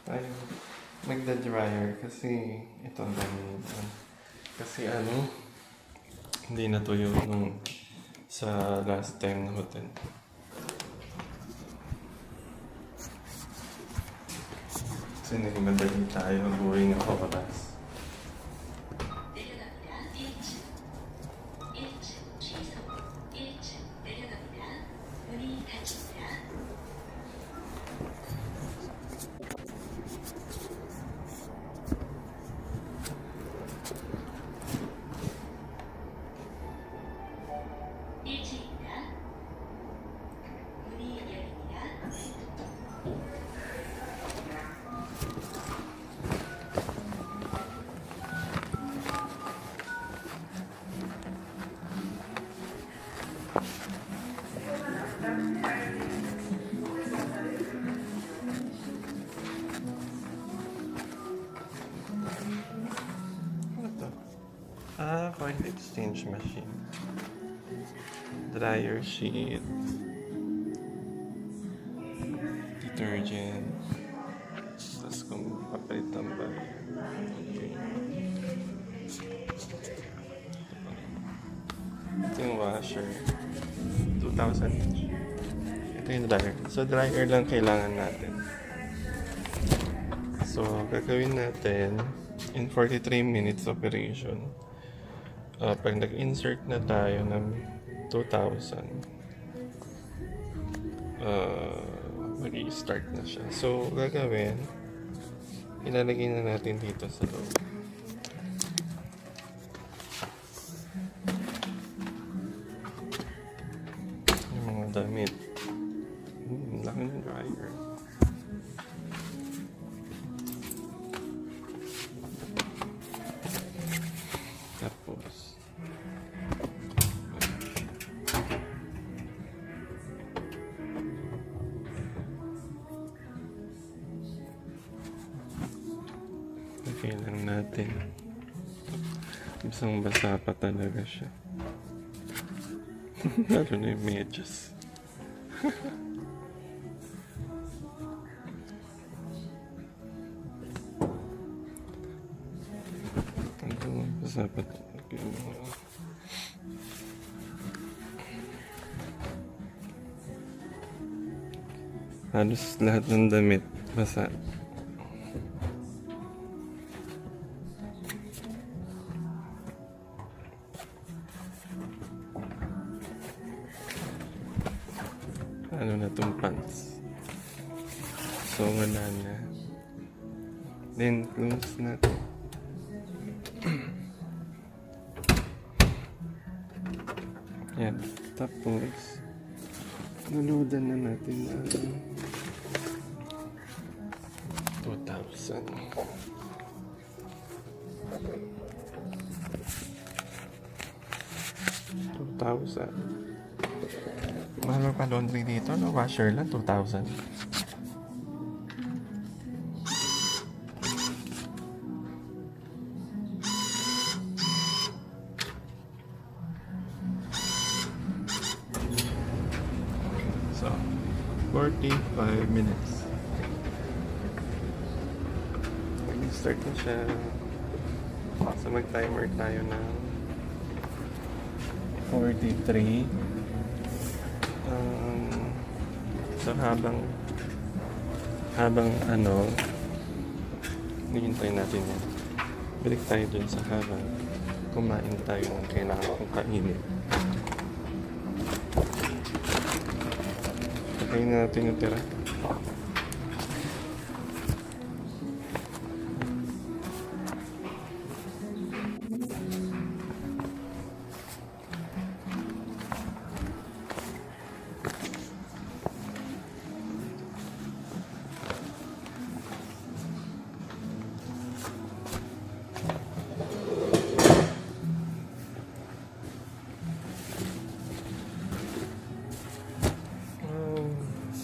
tayo magda-dryer kasi ito ang dami nito. Kasi hindi natuyo nung sa last time na hotel. Kasi nagmadali tayo, buhay ng oras. Coin exchange machine. Dryer sheet. Detergent. Tapos kung papalitan ba. Okay. Ito yung washer. 2,000. Ito yung dryer. So dryer lang kailangan natin. So gagawin natin in 43 minutes operation. Pag nag-insert na tayo ng 2,000, mag-i-start na siya. So, gagawin, ilalagay na natin dito sa loob. Yung mga damit. Laki ng dryer. Tapos, lagay lang natin. Basang basa pa talaga siya. Lalo na yung medyas. Basa pa talaga. Halos lahat ng damit basa. Ano na itong pants. So, wala na. Then, close natin. Yan. Tapos, nuludan na natin ang 2,000. Mahal pa laundry dito, no? Washer lang, 2,000. So, 45 minutes. Mag-start na siya. So, mag-timer tayo ng 43. So habang hihintay natin yan, balik tayo dun sa habang kumain tayo ng kailangan kong kainin. Pagkain na natin yung tira.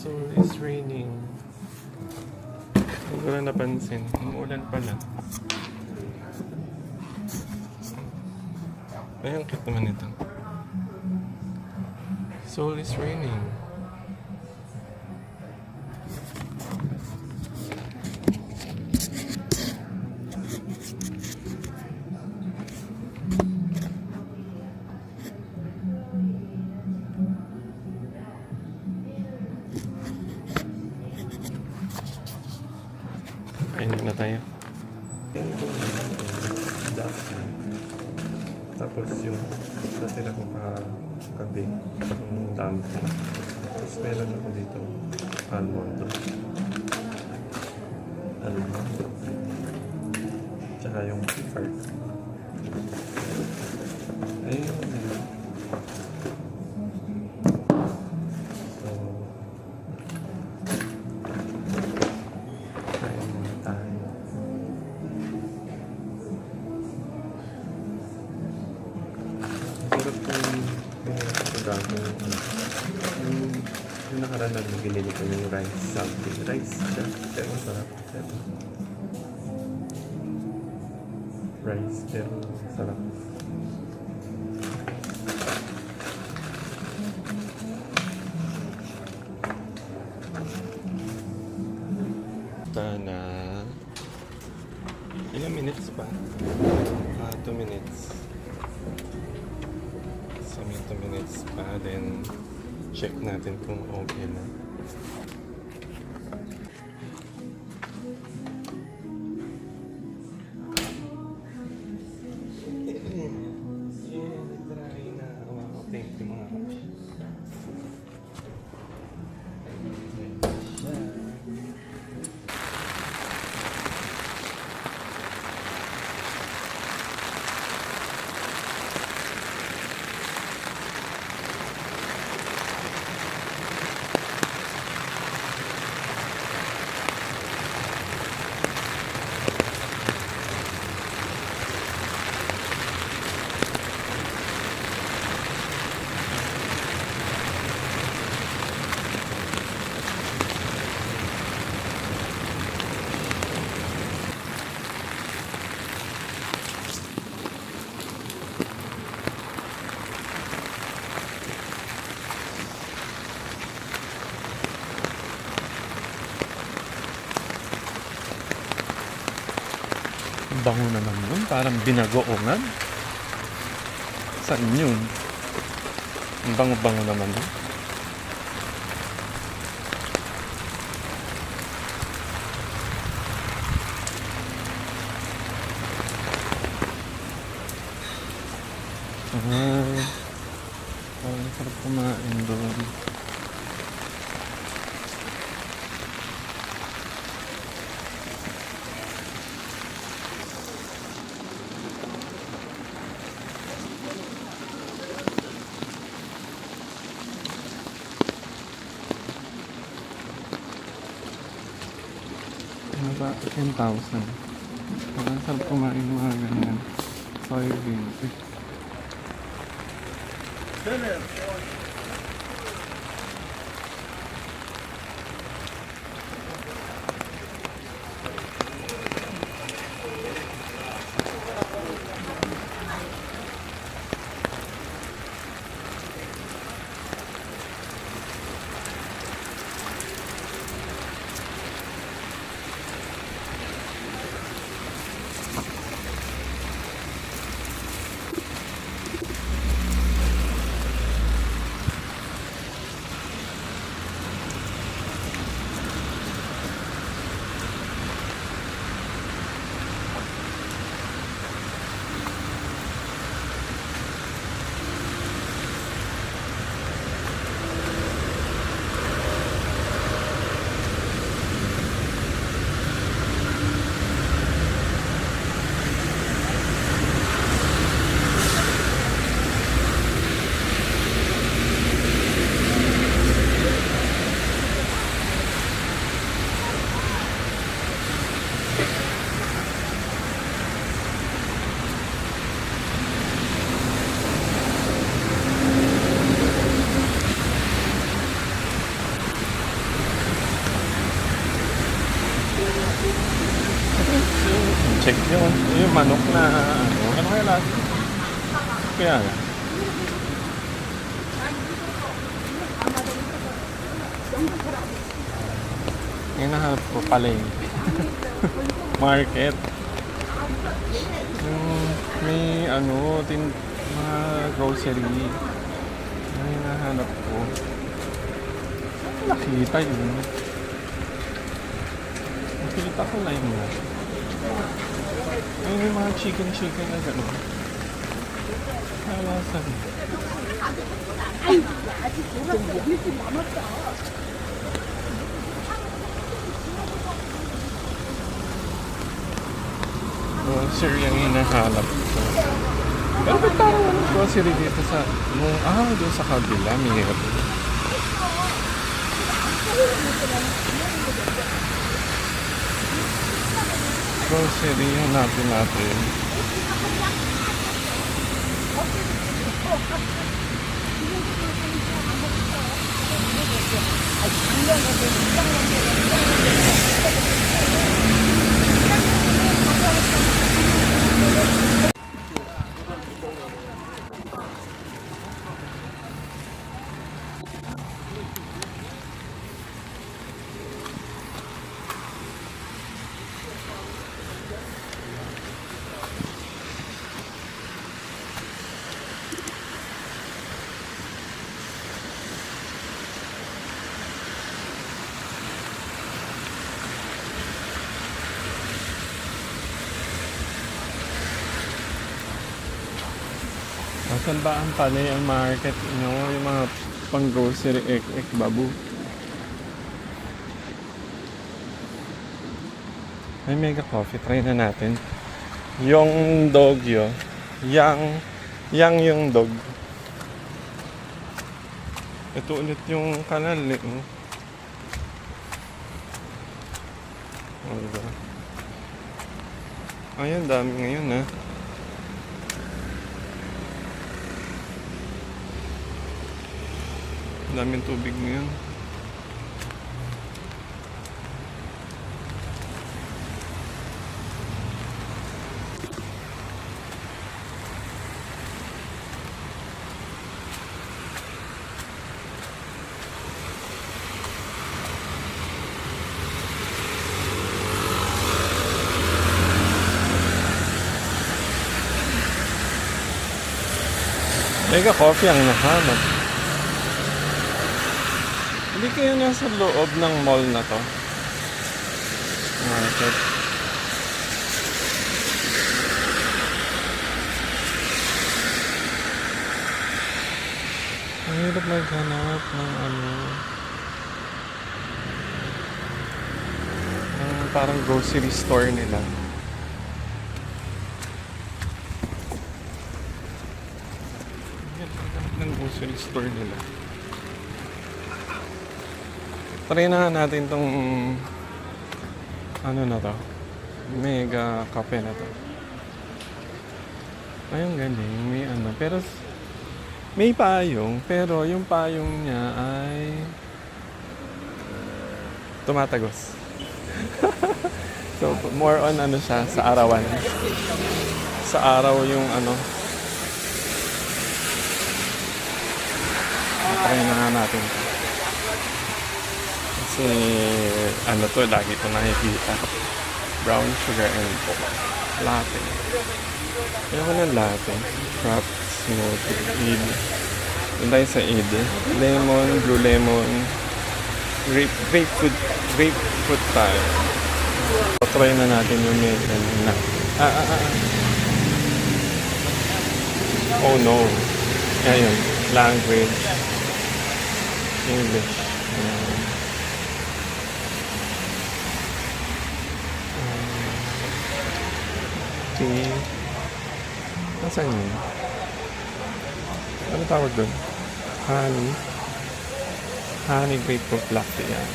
So, it's raining. Hindi ko na napansin. Umuulan pala. Ay, ang cute naman ito. So, it's raining. Kainin na tayo. Tapos yung natira ko kagabi, yung dami ko. Tapos meron ako dito almond. Almond. Tsaka yung card. Ayun. So, kain muna tayo. Sarap kong pinagagawa yung nakaraan na binili ko yung rice something. Rice siya. Pero sarap. Rice pero sarap. Na ilang minutes pa? 2 minutes. So may 2 minutes pa, then check natin kung okay na. Try na. Wow, thank you mga kapatid. Bango naman yun. Parang binagoongan. Saan yun? Ang bango-bango naman yun. Parang sarap kumain doon. Ano ba? 10,000. Parang sarap kumain ng mga ganyan. Soybean. Check yun. Yung manok na ano. Ano kaya lahat? Kaya nga. Yung nahanap ko palengke. Market. May ano, mga grocery. Yung nahanap ko. Nakita yun. Kita ko lime na. Ay, may mga chicken na gano'n. Alasan. Grocery ang hinahanap ko. Pero ba't parang walang grocery dito sa... doon sa kabila. Mayroon. Grocery yung natin. Saan ba ang pala ang market? Yung mga pang-grocery babu. Ay, mega coffee. Try na natin. Yung dog yun. Yang yung dog. Ito ulit yung kanal. Ayan, dami ngayon daming tubig ngayon. Mega coffee ang nahanap. Hindi kayo nasa loob ng mall na to. Market. Ang hirap maghanap ng parang grocery store nila. Ng grocery store nila. Try na natin tong na to. Mega kape na to. Ayun, galing. May pero may payong, pero yung payong niya ay tumatagos. So more on siya sa arawan. Sa araw yung try na natin to. Kasi to, lagi ko nakikita. Brown sugar and latte. Ayoko ng latte. Crop, smoothie, id. Doon tayo sa id. Lemon, blue lemon, grapefruit tayo. Try na natin yung milk na. Oh no. Ayun, language. English. Nasaan yun? Ano tawag doon? Honey grapefruit latte yan.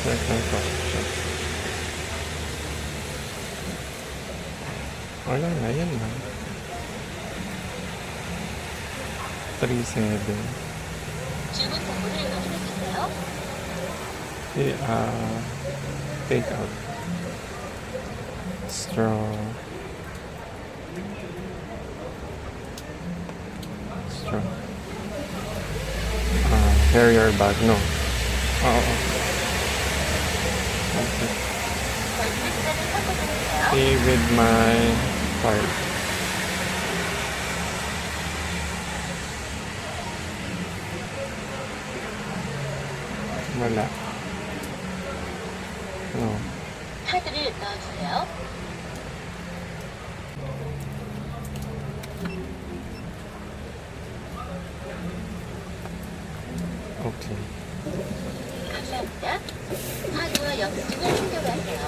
Second question. Wala na, yan lang. 3.7. Take out. Straw. Carrier bag, no. Oo. Okay. Pay with my card. Wala. Oh. 카드를 넣어주세요. Okay. 감사합니다. 카드와 영수증을 챙겨가세요.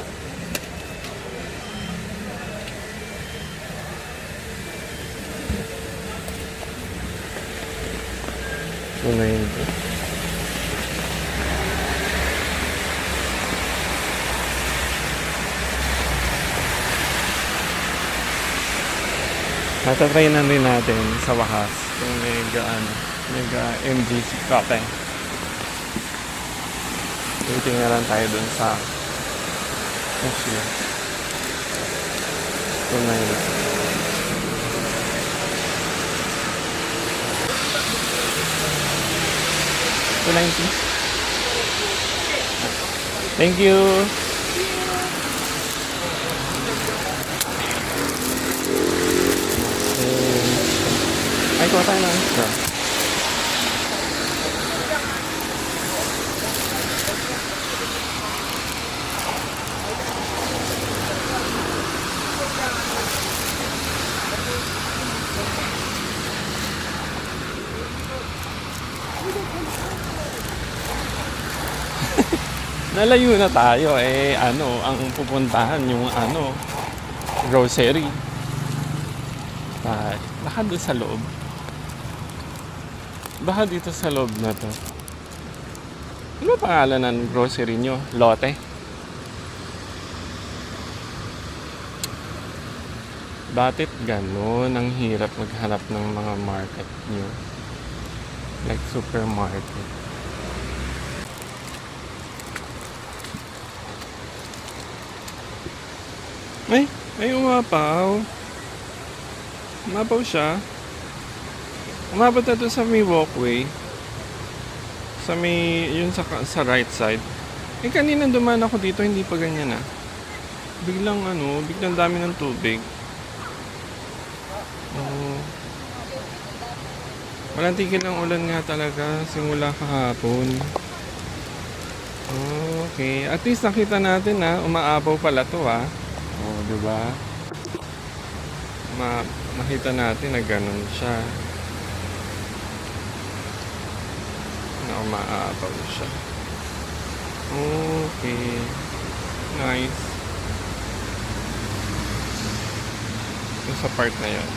Tunayin ko. Natatry na rin natin sa wakas kung mega MGC kape. Waiting na lang tayo dun sa cashier. Tunayin. $2.90. Thank you. Ay, kuha tayo ng extra. Nalayo na tayo ang pupuntahan yung grocery. Baka doon sa loob. Baka dito sa loob na to. Ano pangalan ng grocery nyo? Lotte? Bakit ganun? Ang hirap maghanap ng mga market nyo. Like supermarket. Ay umapaw. Umapaw siya. Umabot na doon sa may walkway. Sa may, yun sa right side. Kanina dumaan ako dito, hindi pa ganyan biglang dami ng tubig. Walang tigil ng ulan nga talaga, simula kahapon. Okay, at least nakita natin umaapaw pala to diba? Makita natin na ganun siya. Na umaapaw siya. Okay. Nice. Yung sa part na yun.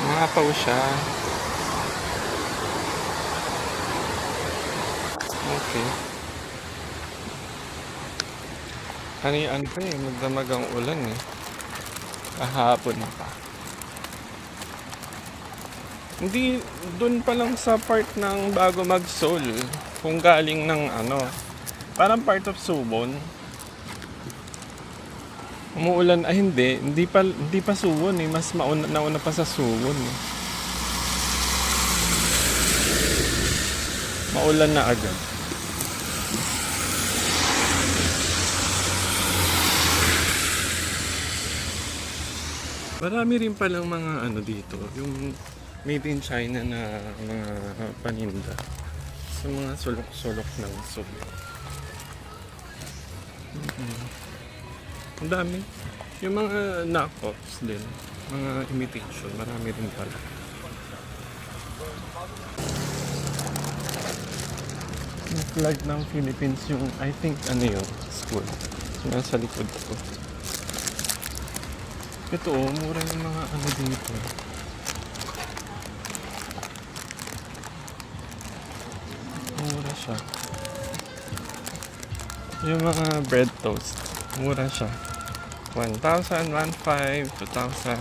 Umaapaw siya. Okay. Ano pa magdamag ang ulan kahapon pa. Hindi, dun pa lang sa part ng bago mag-Seoul, kung galing ng parang part of Suwon. Umuulan, hindi pa Suwon mas nauna pa sa Suwon Maulan na agad. Marami rin palang mga dito, yung made in China na mga paninda sa mga sulok-sulok ng Seoul. Ang dami. Yung mga knockoffs din, mga imitation, marami rin pala. Yung flag ng Philippines, yung I think school. Yung nasa likod ko. Ito mura yung mga dito. Mura siya. Yung mga bread toast, mura siya. 1,000, 1,500, 2,000.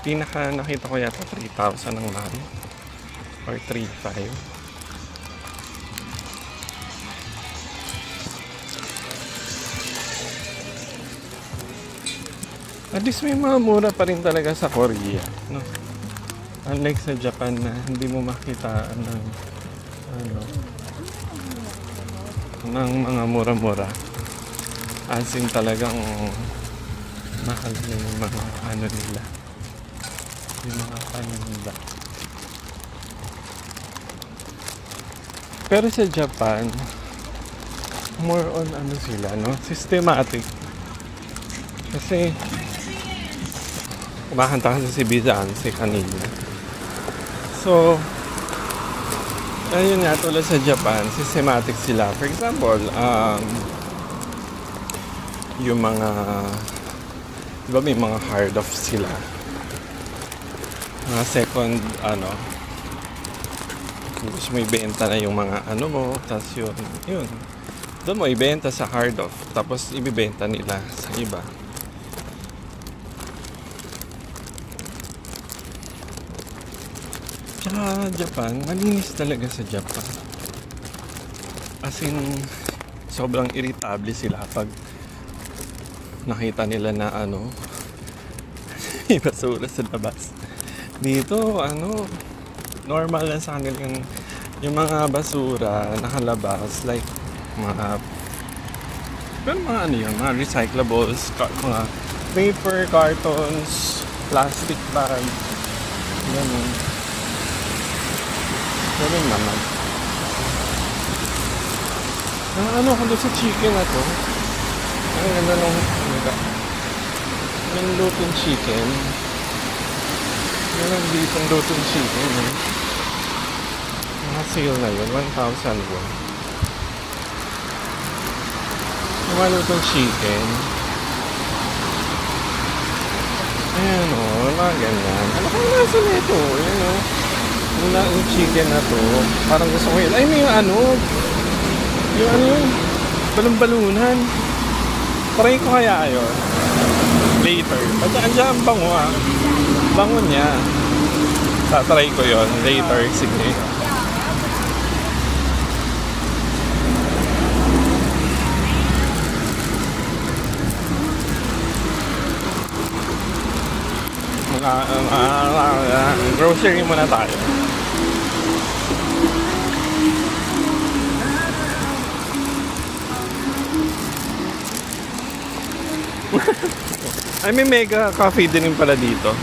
Pinaka nakita ko yata 3,000 ang mahal. Or 3,500. At least may mga mura pa rin talaga sa Korea, no? Unlike sa Japan na hindi mo makitaan ng mga mura-mura. As in talagang mahal na yung mga ano nila. Yung mga paninda. Pero sa Japan, more on ano sila, no? Systematic. Kasi, kumakanta kasi si Bizanse kanina. So, ayun nga, tulad sa Japan, systematic sila. For example, yung mga, di ba may mga hard off sila? Mga second, ano, gusto mo ibenta na yung mga ano mo, tapos yun. Doon mo ibenta sa hard off, tapos ibibenta nila sa iba. Tsaka Japan, malinis talaga sa Japan. As in, sobrang irritable sila pag nakita nila na ano, may basura sa labas. Dito, ano, normal lang sa kanila yung mga basura nakalabas, like, pero mga ano yun, mga recyclables, mga paper, cartons, plastic bag, ganun. Ganun naman. Ano ko doon sa chicken na to? Ang ganda nung yung lutong chicken. Yung ditong lutong chicken. Mga sale na yun, 1,000 won. Yung mga lutong chicken. Ayan o, mga ganyan. Ano kung nasa nito? Ayan o. Yung chicken na to, parang gusto ko yun. Ay, may ano yun, balon-balunan. Try ko kaya yun. Later. Basta andyan ang bango ah. Bango niya. Tatry ko yun. Later, sige. Grocery muna tayo. Ay, may mega coffee din pala dito.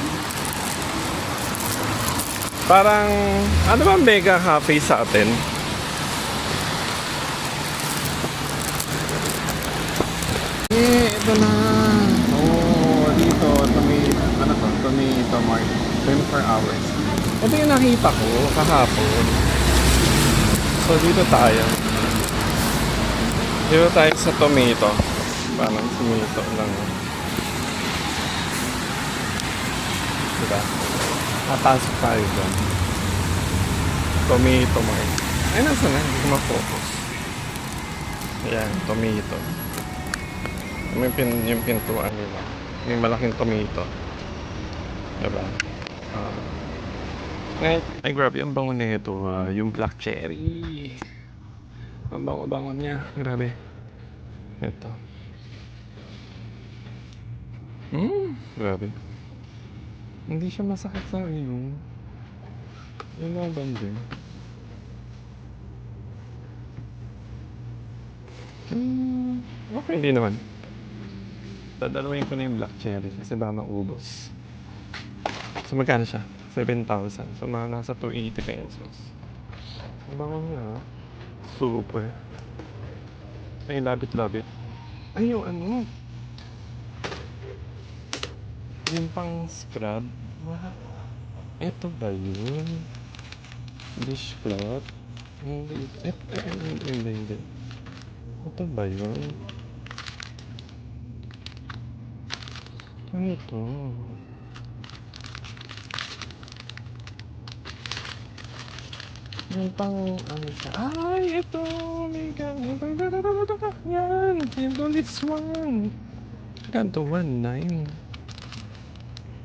Parang, ano ba mega coffee sa atin? Ito na. Oh, dito, Tomato Mart. 24 hours. Ito yung nakita ko kahapon. So, dito tayo. Dito tayo sa tomato. Parang tomato lang. Diba? Napasok tayo dyan. Tomato Mart. Ay, nasa na? Hindi ko ma-focus. Ayan, tomato. Yung pintuan nila. May malaking tomato. Diba? Ay, grabe. Ang bango na ito. Yung black cherry. Ang bango-bango niya. Grabe. Ito. Grabe. Hindi siya masakit sa iyo. Yun lang banda. Okay, hindi naman. Dadalawin ko na yung black cherry kasi baka maubos. So magkano siya? 7,000. So mga nasa 280 pesos. Ang bango niya. Super. Ay, labit-labit. Ay, yung ano. Yung pang scrub. Wow. Ito ba yun? Dishcloth? Hindi. Hindi. Ito ba yun? Ano ito? Yung pang ano siya. Ay, ito! My God. Yan! Ito, this one. Kanto, 1,900.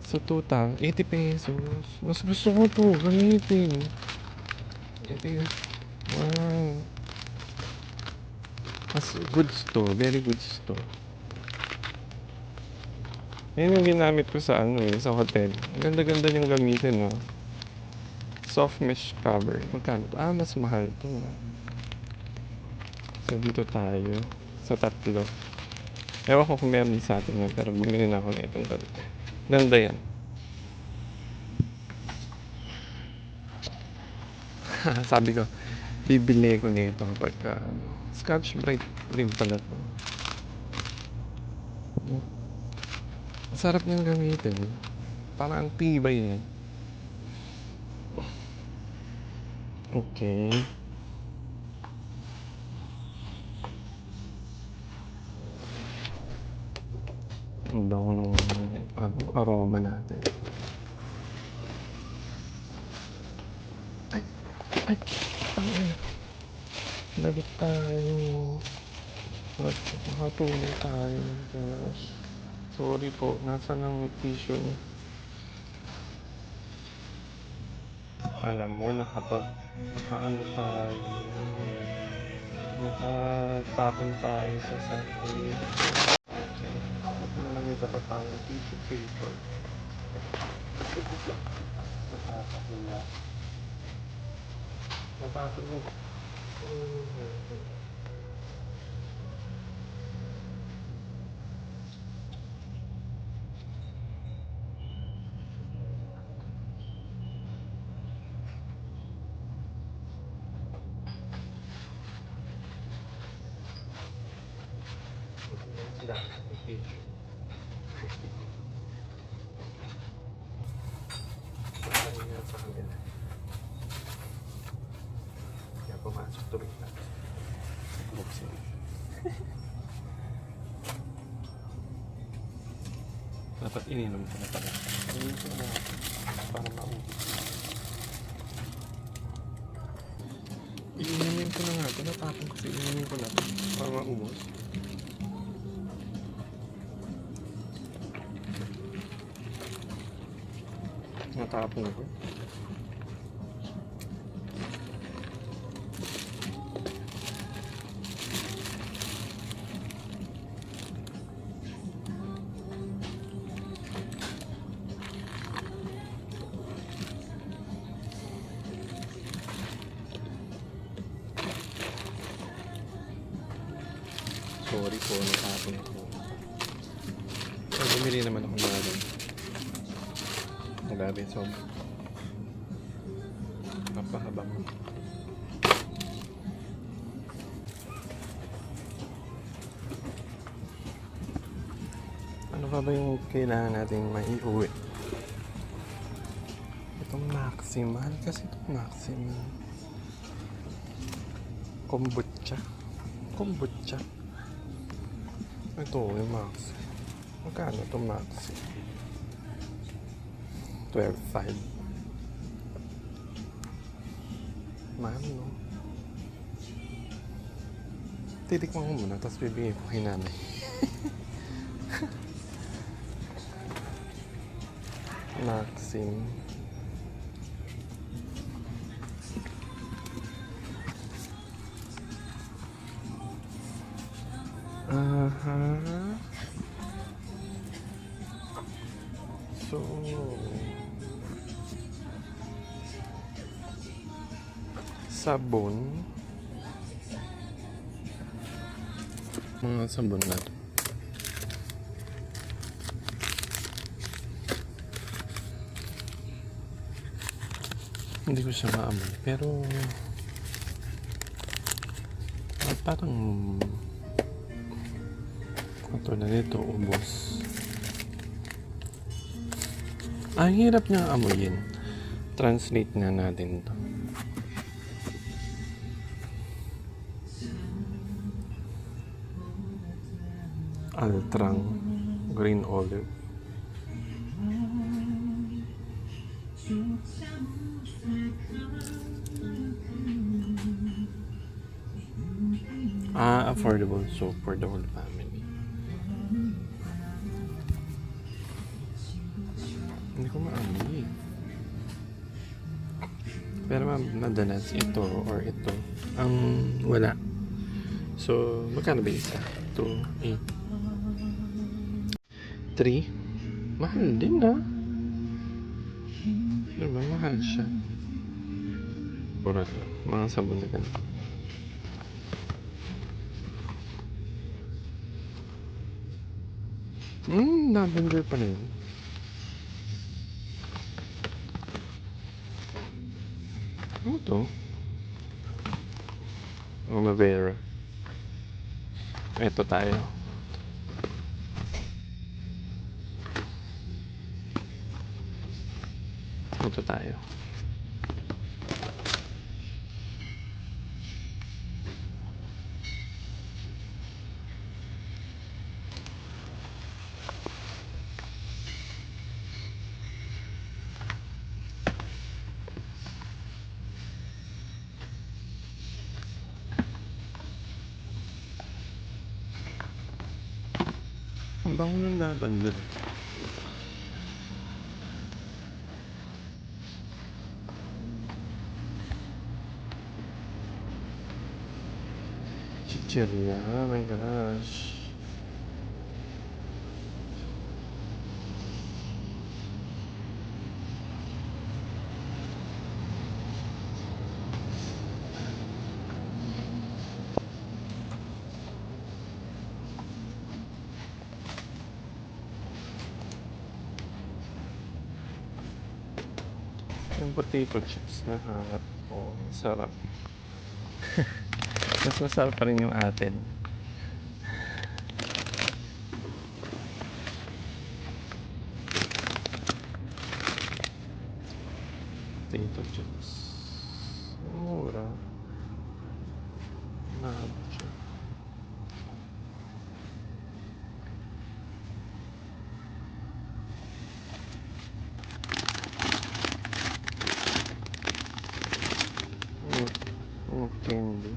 So, total, 80 pesos. Mas gusto ko to, gamitin. Ito, wow. Mas goods to, very goods to. Yan yung ginamit ko sa sa hotel. Ang ganda-ganda niyang gamitin, no? Soft mesh cover. Magkano to? Mas mahal to. So, dito tayo. Sa tatlo. Ewan ko kung meron sa atin nun, pero bumili na ako na itong ganito. Ganda yan. Sabi ko, bibili ko nito pagka Scotch Brite rin pala to. Sarap niyang gamitin. Parang ang tibay eh. Okay. Ang bango ng aroma natin. Ay! Ay! Ay! Lagot tayo. Makatulog tayo. Gosh. Sorry po. Nasaan ang tissue niya? Alam mo, nakaano tayo. Nakatapon tayo sa sakit. Okay. Nalamit pa tayo tissue paper. Natapon na. Natapon mo. Tissue. Sa kanila. Kaya pumasok tuloy na. Buksin. Dapat ininom ko na pala. Ininom ko na para maubos. Ininom ko na nga. Tinatapon kasi ininom ko na para maubos. Natapon ko. Sorry po, natapon ko. Pero bumili naman ako na rin. Grabe, so napahabang. Ano pa ba yung kailangan natin maiuwi? Itong Maxim. Mahal kasi itong Maxim. Kombucha. Kombucha. Ito yung Maxim. Magkano itong Maxim? 12.5. Mahal, no? Titikman ko muna, tapos bibigay ko kay nanay. Maxim. So, sabon. Mga sabon natin. Hindi ko siya maamoy, pero parang katulad nito, ubos. Ang hirap niya amoyin. Translate nga natin to. Altrang green olive. Affordable soap for the whole family. Hindi ko maamoy eh. Pero madalas ito or ito ang wala. So, magkano ba isa? 2, 8, 3. Mahal din ha. Diba? Mahal siya. Pura mga sabon na ganito. Lavender pa rin. Ano to? Aloe vera. Ito tayo. Ito tayo. Ang bango ng lavender. Chicheria, oh my gosh. Yung potato chips na hangat ko, sarap. Mas masarap pa rin yung atin. Potato chips. Mura. Nahabot siya. Candy.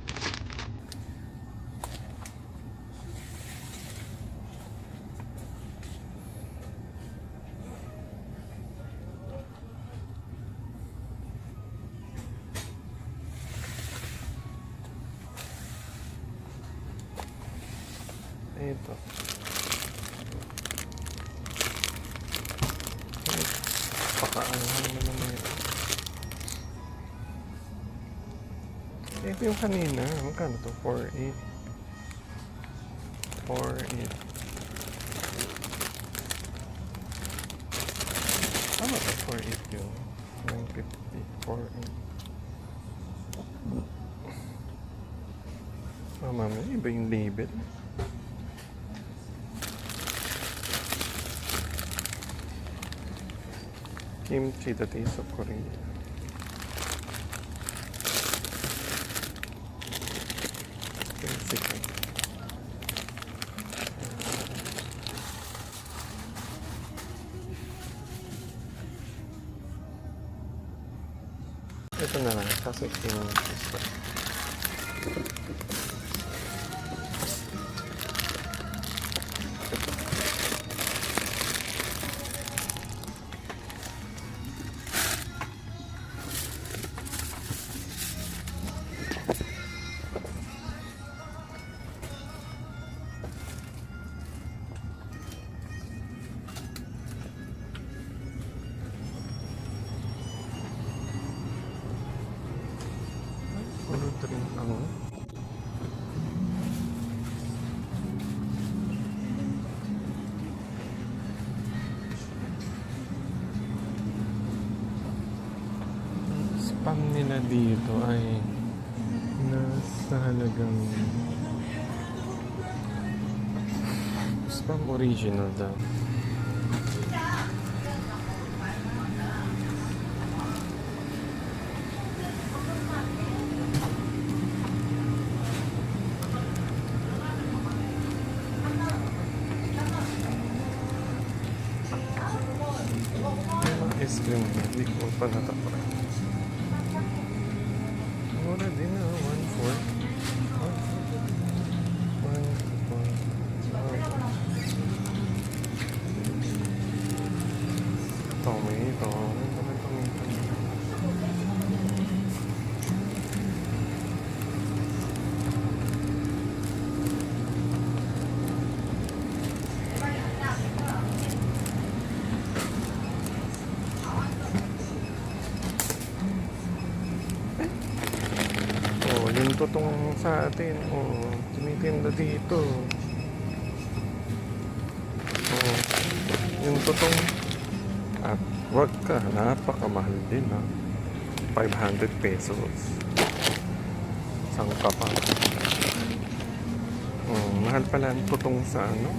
Ito. Pakaanhan mo naman ito. Ito yung kanina. Magkano to? 4.8. 4.8. Ano to? 4.8 yun. 9.50. 4.8. Oh, mami. Iba yung label. Kimchi, the taste of Korea. Mexican. Ito na lang, kaso yung isa. Ito rin ang spam nila dito ay nasa halagang spam original daw. Ice cream, hindi ko pa natakpan. Mura din na, 1.4. 1.4. Tomato. Yung totoong sa atin, tinitinda dito. yung totong at wag ka, napakamahal din ha. 500 pesos. Sangka pa. Mahal pala ang totong sa ano?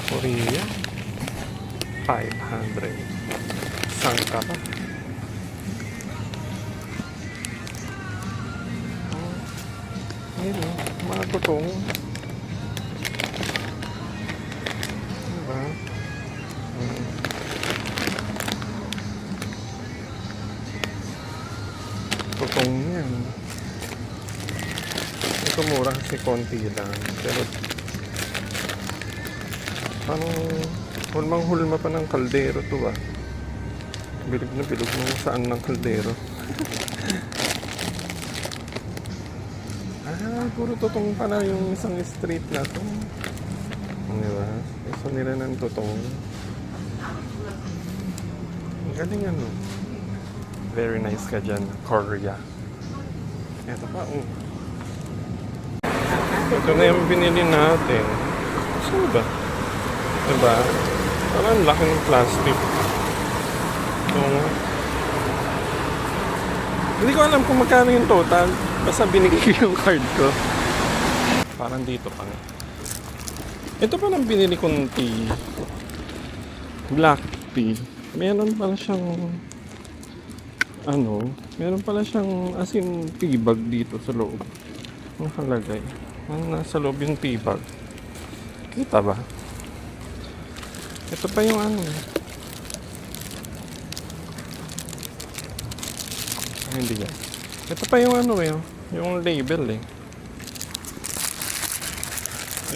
Korea. 500. Sangka pa. Ayun o, mga totong. Diba? Totong yan. Ito mura kasi konti lang. Pero parang hulmang-hulma pa ng kaldero to ah. Bilog na bilog mo saan ng kaldero. Puro totong pala yung isang street na to. Diba? Gusto nila ng totong. Ang galing ano. Very nice ka dyan, Korea. Eto pa, Ito na yung binili natin. Saan ba? Diba? Parang laki ng plastic. Hindi ko alam kung magkano yung total. Basta binigay ko yung card ko. Parang dito pa nga. Ito pa lang binili kong tea. Black tea. Meron pala siyang meron pala siyang asin tea bag dito sa loob. Nakalagay. Nasa loob yung tea bag. Kita ba? Ito pa yung hindi yan. Ito pa yung yung label eh.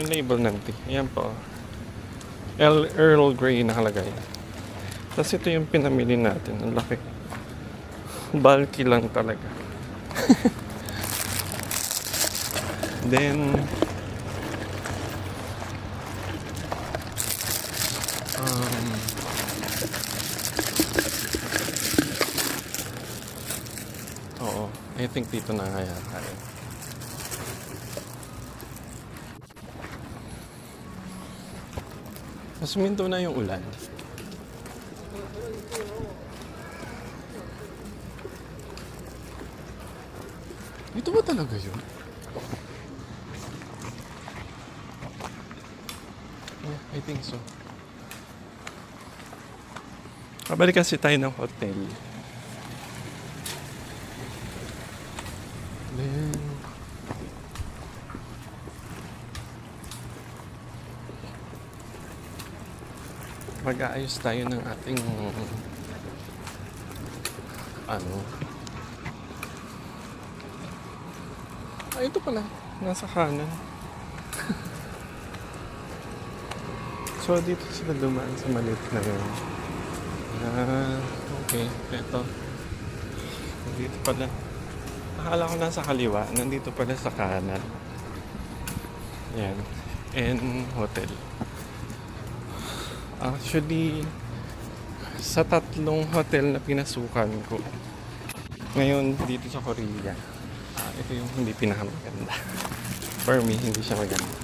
Yung label ng tea. Ayan po. Earl Grey nakalagay. Tapos ito yung pinamili natin. Ang laki. Bulky lang talaga. Then I think dito na kaya tayo. Mas minto na yung ulan. Dito ba talaga yun? Yeah, I think so. Kabalik kasi tayo ng hotel. Then, mag-aayos tayo ng ating ito pala nasa kanan. So dito sila dumaan sa maliit na yun. Okay, eto dito pala. Akala ko nasa kaliwa, nandito pala sa kanan. Yan. And hotel. Actually, sa tatlong hotel na pinasukan ko ngayon dito sa Korea, ito yung hindi pinakamaganda. For me, hindi siya maganda.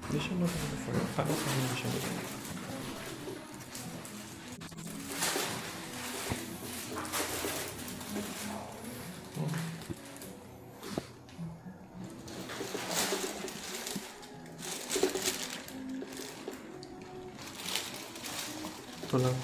Hindi siya maganda for you. Paano ka hindi siya maganda? Ito lang.